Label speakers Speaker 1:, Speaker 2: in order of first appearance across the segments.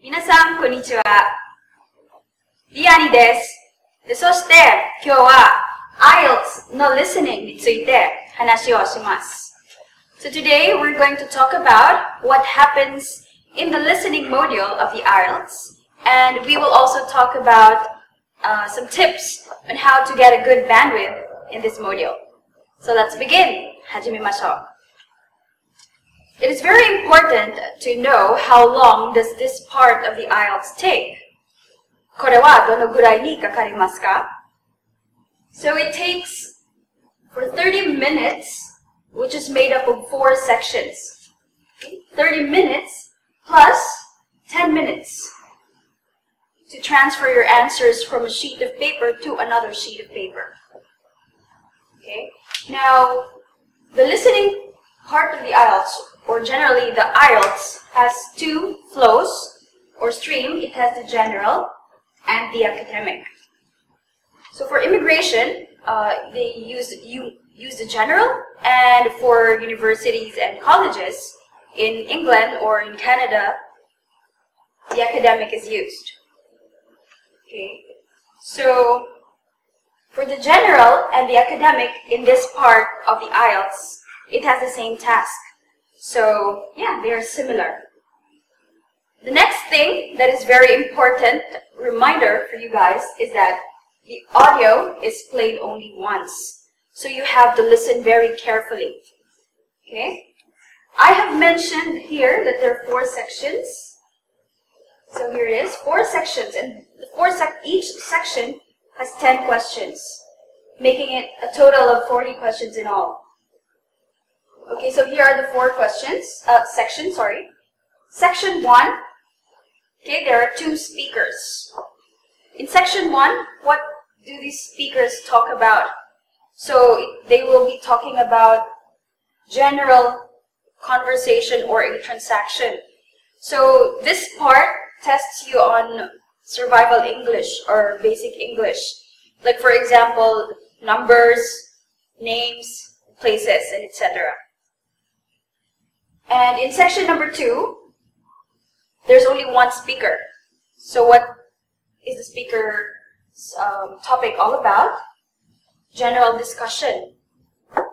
Speaker 1: 皆さん、こんにちは。リアニです。そして、今日は Ielts の listening について話をします。So today, we're going to talk about what happens in the listening module of the Ielts, and we will also talk about some tips on how to get a good bandwidth in this module. So let's begin. 始めましょう。It is very important to know how long does this part of the Ielts take. これはどのぐらいにかかりますか? So it takes for 30 minutes, which is made up of 4 sections. 30 minutes plus 10 minutes to transfer your answers from a sheet of paper to another sheet of paper. Okay. Now, the listening part of the Ielts, or generally the Ielts, has 2 flows or stream. It has the general and the academic. So for immigration, they use the general, and for universities and colleges in England or in Canada, the academic is used. Okay. So for the general and the academic in this part of the Ielts, it has the same task. So yeah, they are similar. The next thing that is very important reminder for you guys is that the audio is played only once. So you have to listen very carefully. Okay? I have mentioned here that there are 4 sections. So here it is, 4 sections, and each section has 10 questions, making it a total of 40 questions in all. Okay, so here are the 4 sections, sorry. Section 1, okay, there are 2 speakers. In section 1, what do these speakers talk about? So they will be talking about general conversation or a transaction. So this part tests you on survival English or basic English. Like for example, numbers, names, places, and etc. And in section number 2, there's only 1 speaker. So what is the speaker's topic all about? General discussion.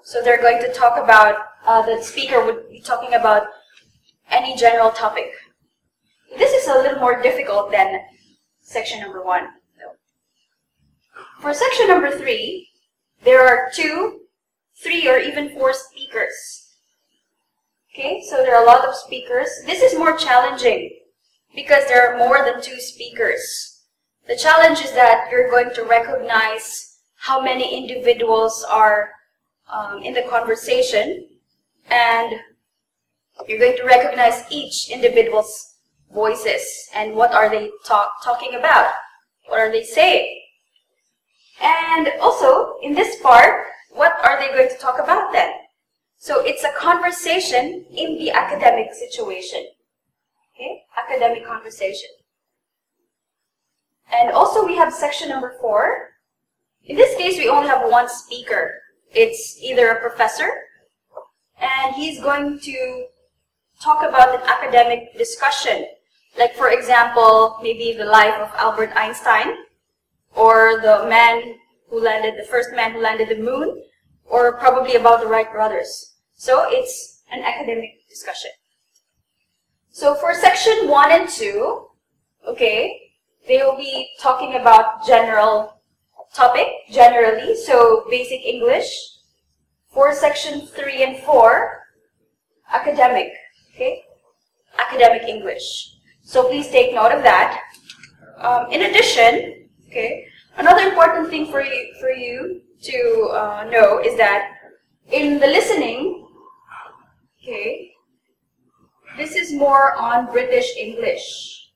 Speaker 1: So they're going to talk about, the speaker would be talking about any general topic. This is a little more difficult than section number 1. For section number 3, there are 2, 3, or even 4 speakers. Okay, so there are a lot of speakers. This is more challenging because there are more than 2 speakers. The challenge is that you're going to recognize how many individuals are in the conversation, and you're going to recognize each individual's voices and what are they talking about, what are they saying. And also, in this part, what are they going to talk about then? So it's a conversation in the academic situation. Okay, academic conversation. And also we have section number 4. In this case, we only have 1 speaker. It's either a professor, and he's going to talk about an academic discussion. Like for example, maybe the life of Albert Einstein, or the first man who landed the moon, or probably about the Wright brothers. So it's an academic discussion. So for section 1 and 2, okay, they will be talking about general topic, generally, so basic English. For section 3 and 4, academic, okay, academic English. So please take note of that. In addition, okay, another important thing for you to know is that in the listening, okay, this is more on British English.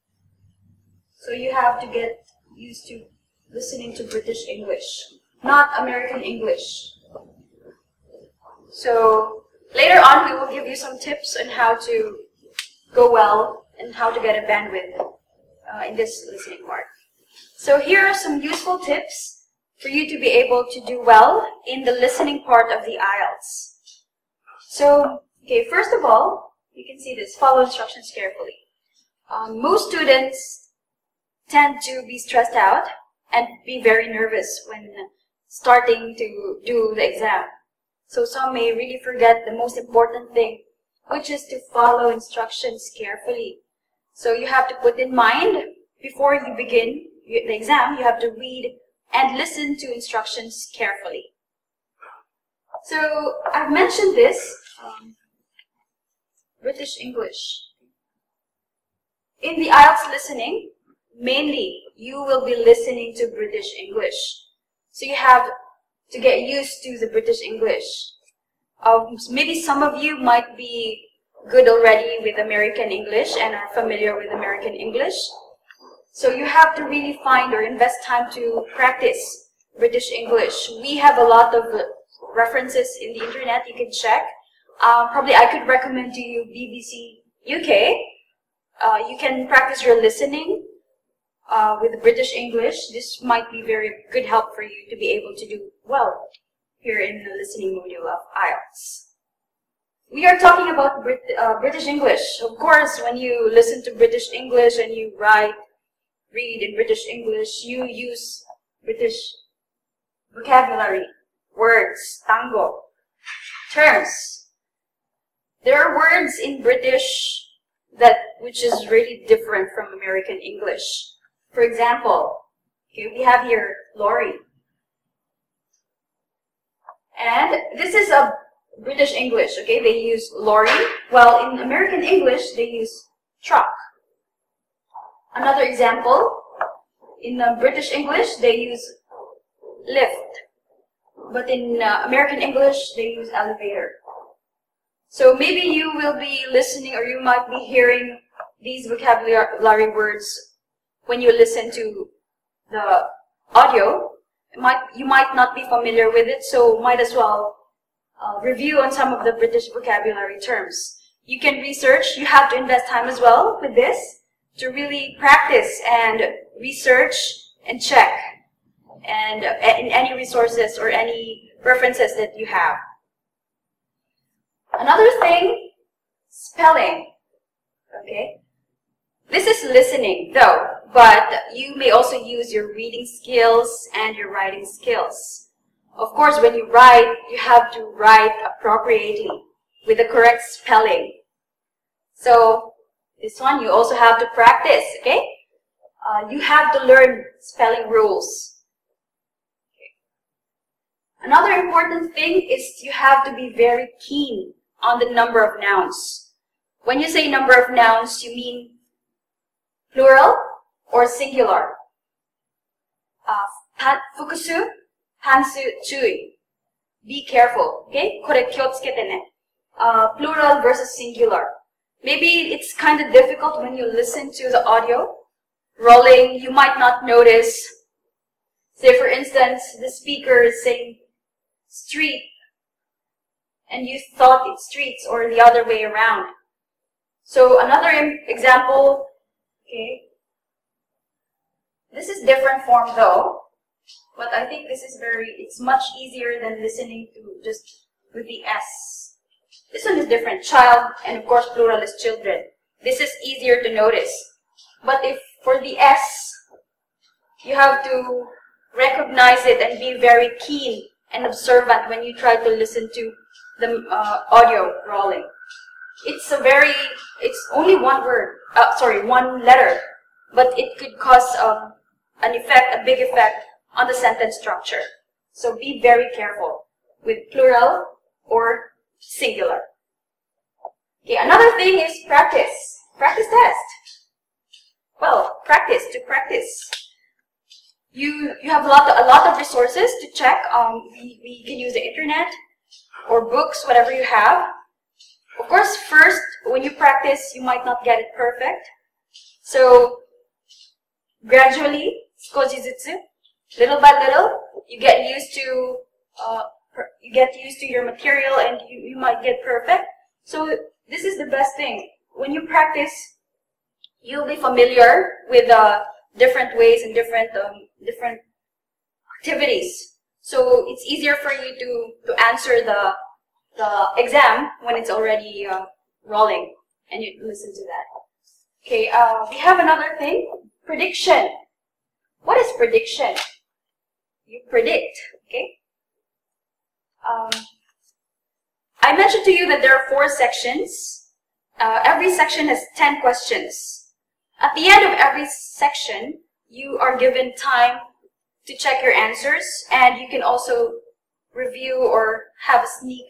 Speaker 1: So you have to get used to listening to British English, not American English. So later on, we will give you some tips on how to go well and how to get a bandwidth in this listening part. So here are some useful tips for you to be able to do well in the listening part of the Ielts. So, okay, first of all, you can see this. Follow instructions carefully. Most students tend to be stressed out and be very nervous when starting to do the exam. So some may really forget the most important thing, which is to follow instructions carefully. So you have to put in mind, before you begin the exam, you have to read and listen to instructions carefully. So I've mentioned this, British English. In the IELTS listening, mainly you will be listening to British English. So you have to get used to the British English. Maybe some of you might be good already with American English and are familiar with American English. So you have to really find or invest time to practice British English. We have a lot of references in the internet you can check. Probably I could recommend to you BBC UK. You can practice your listening with British English. This might be very good help for you to be able to do well here in the listening module of IELTS. We are talking about British English. Of course, when you listen to British English and you read in British English, you use British vocabulary, words, tango, terms. There are words in British which is really different from American English. For example, okay, we have here lorry. And this is a British English, okay? They use lorry, while in American English, they use truck. Another example, in British English, they use lift. But in American English, they use elevator. So maybe you will be listening, or you might be hearing these vocabulary words when you listen to the audio. You might not be familiar with it, so might as well review on some of the British vocabulary terms. You can research. You have to invest time as well with this to really practice and research and check and in any resources or any references that you have. Another thing, spelling. Okay, this is listening though, but you may also use your reading skills and your writing skills. Of course, when you write, you have to write appropriately with the correct spelling. So this one you also have to practice, okay? You have to learn spelling rules. Okay. Another important thing is you have to be very keen on the number of nouns. When you say number of nouns, you mean plural or singular. Fukusu, hansu, chui. Be careful, okay? Kore kyotsukete ne. Plural versus singular. Maybe it's kind of difficult when you listen to the audio. Rolling, you might not notice. Say for instance, the speaker is saying street, and you thought it's streets or the other way around. So another example, okay, this is different form though, but I think this is it's much easier than listening to just with the S. This one is different, child, and of course plural is children. This is easier to notice. But if for the S, you have to recognize it and be very keen and observant when you try to listen to the audio rolling. It's only one word, one letter, but it could cause a big effect on the sentence structure. So be very careful with plural or singular. Okay, another thing is practice. Practice test. Well, practice. You have a lot of resources to check. We can use the internet or books, whatever you have. Of course, first, when you practice, you might not get it perfect. So, gradually, little by little, you get used to your material, and you might get perfect. So, this is the best thing. When you practice, you'll be familiar with different ways and different activities. So it's easier for you to answer the exam when it's already rolling, and you listen to that. Okay, we have another thing, prediction. What is prediction? You predict, okay? I mentioned to you that there are 4 sections. Every section has 10 questions. At the end of every section, you are given time to check your answers, and you can also review or have a sneak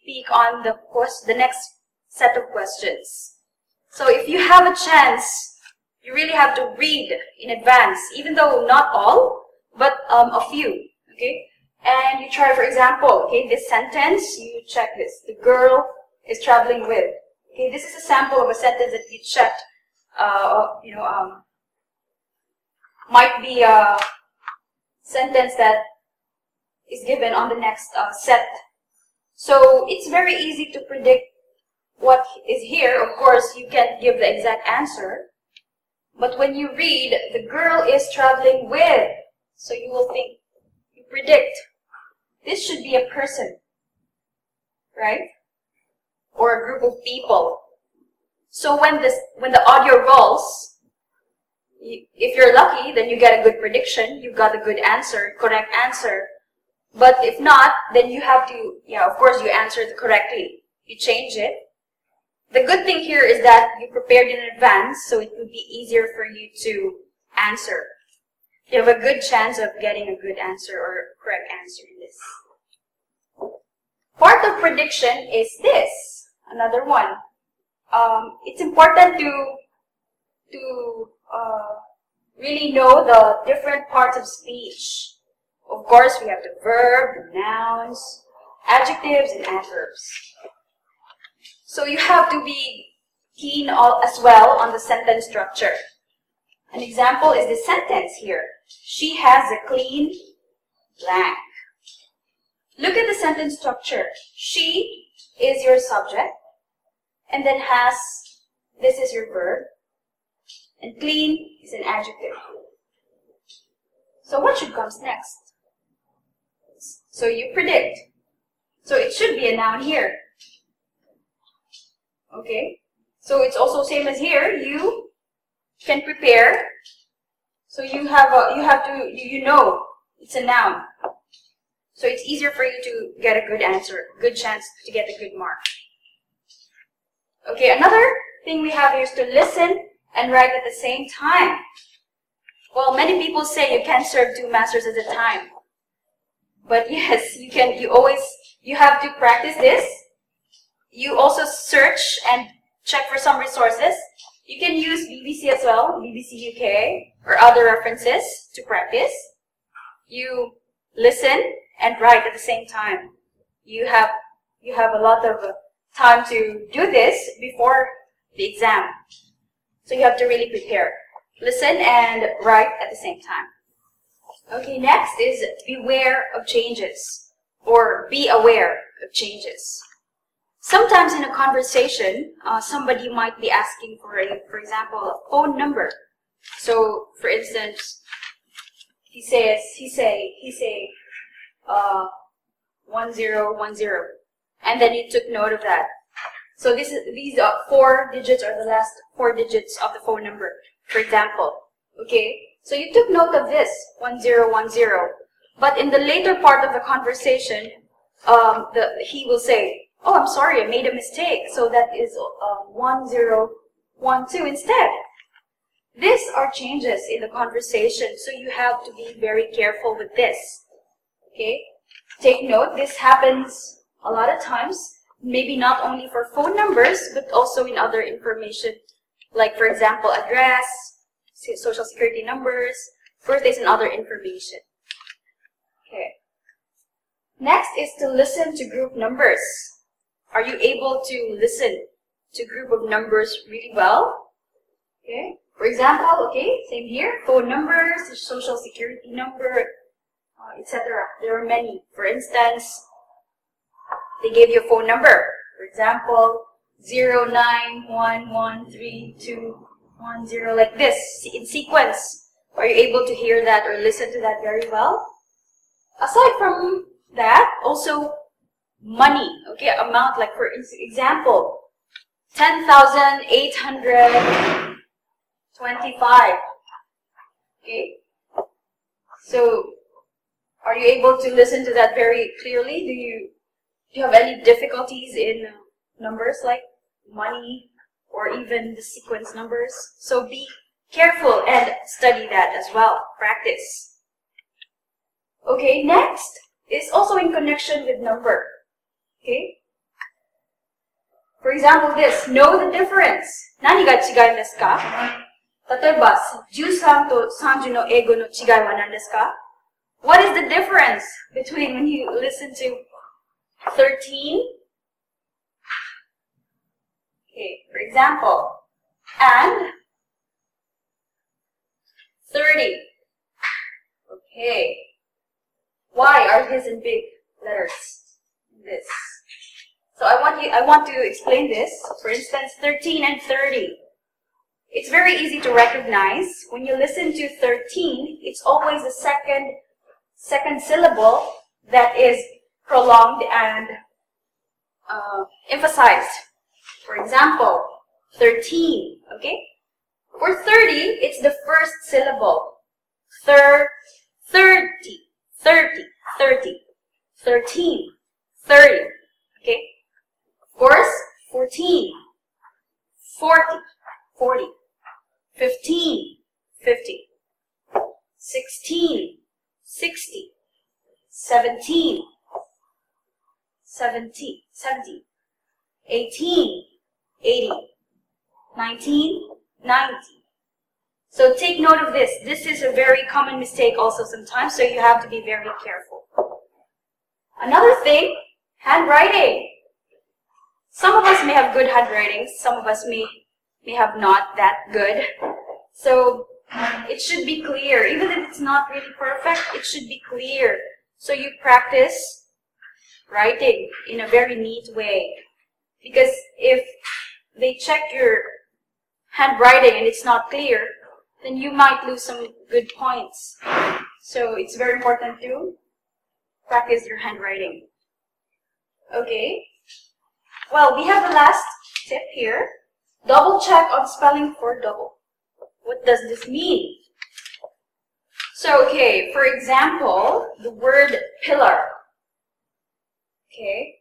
Speaker 1: peek on the next set of questions. So if you have a chance, you really have to read in advance, even though not all, but a few, okay? And you try, for example, okay, this sentence, you check this. The girl is traveling with. Okay, this is a sample of a sentence that you checked, might be a sentence that is given on the next set. So it's very easy to predict what is here. Of course, you can't give the exact answer. But when you read, the girl is traveling with, so you will think, you predict, this should be a person, right? Or a group of people. So when the audio rolls, if you're lucky, then you get a good prediction. You've got a good answer, correct answer. But if not, then you have to, of course, you answered correctly. You change it. The good thing here is that you prepared in advance, so it would be easier for you to answer. You have a good chance of getting a good answer or correct answer in this. Part of prediction is this, another one. It's important to really know the different parts of speech. Of course, we have the verb, the nouns, adjectives, and adverbs. So you have to be keen as well on the sentence structure. An example is the sentence here. She has a clean blank. Look at the sentence structure. She is your subject, and then has, this is your verb, and clean is an adjective. So what should come next? So you predict. So it should be a noun here. Okay? So it's also same as here. You can prepare. So you know it's a noun. So it's easier for you to get a good answer, good chance to get a good mark. Okay, another thing we have here is to listen and write at the same time. Well, many people say you can't serve 2 masters at a time. But yes, you can. You have to practice this. You also search and check for some resources. You can use BBC as well, BBC UK, or other references to practice. You listen and write at the same time. You have a lot of time to do this before the exam. So you have to really prepare. Listen and write at the same time. Okay, next is beware of changes, or be aware of changes. Sometimes in a conversation, somebody might be asking for example, a phone number. So, for instance, he say 1010, and then you took note of that. So these 4 digits are the last 4 digits of the phone number, for example. Okay, so you took note of this 1010, but in the later part of the conversation, he will say, "Oh, I'm sorry, I made a mistake. So that is 1012 instead." These are changes in the conversation, so you have to be very careful with this. Okay, take note. This happens a lot of times. Maybe not only for phone numbers, but also in other information, like, for example, address, social security numbers, birthdays, and other information. Okay. Next is to listen to group numbers. Are you able to listen to group of numbers really well? Okay. For example, okay, same here, phone numbers, social security number, etc. There are many. For instance, they gave you a phone number. For example, 09113210, like this, in sequence. Are you able to hear that or listen to that very well? Aside from that, also money, okay, amount, like for example, 10,800 25. Okay? So, are you able to listen to that very clearly? Do you have any difficulties in numbers like money or even the sequence numbers? So be careful and study that as well. Practice. Okay, next is also in connection with number. Okay? For example, this, know the difference. 何が違いですか? 例えば、13と30の英語の違いは何ですか? What is the difference between when you listen to 13? Okay, for example, and 30. Okay. Why are these in big letters? This. So I want to explain this. For instance, 13 and 30. It's very easy to recognize. When you listen to 13, it's always the second syllable that is prolonged and emphasized. For example, 13, okay? For 30, it's the first syllable. 30, 13, 30, okay? Of course, 14, 40, 15, 50, 16, 60, 17, 18, 80, 19, 90. So take note of this. This is a very common mistake also sometimes, so you have to be very careful. Another thing, handwriting. Some of us may have good handwriting, some of us may have not that good. So it should be clear. Even if it's not really perfect, it should be clear. So you practice writing in a very neat way. Because if they check your handwriting and it's not clear, then you might lose some good points. So it's very important to practice your handwriting. Okay. Well, we have the last tip here. Double check on spelling for double. What does this mean? So, okay, for example, the word pillar. Okay.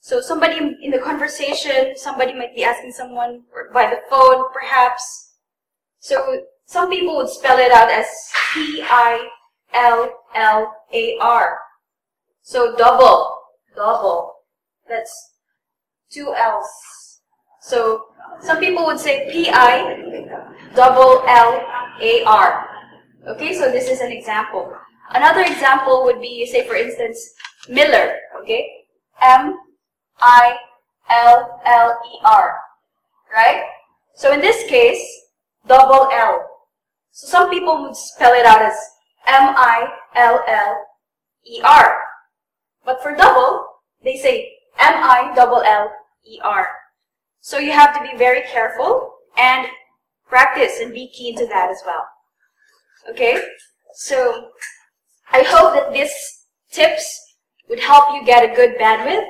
Speaker 1: So somebody in the conversation, somebody might be asking someone by the phone, perhaps. So some people would spell it out as P-I-L-L-A-R. So double. That's 2 L's. So some people would say P-I-double-L-A-R. Okay, so this is an example. Another example would be, say for instance, Miller. Okay, M-I-L-L-E-R. Right? So in this case, double L. So some people would spell it out as M-I-L-L-E-R. But for double, they say M-I-double-L-E-R. So you have to be very careful and practice and be keen to that as well. Okay? So I hope that these tips would help you get a good bandwidth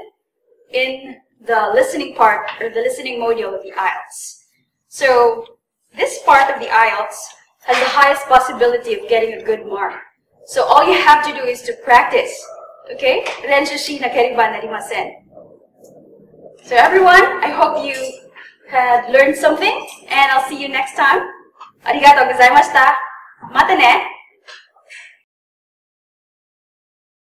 Speaker 1: in the listening part or the listening module of the Ielts. So this part of the Ielts has the highest possibility of getting a good mark. So all you have to do is to practice. Okay? So everyone, I hope you had learned something and I'll see you next time. Arigatou gozaimashita. Mata ne!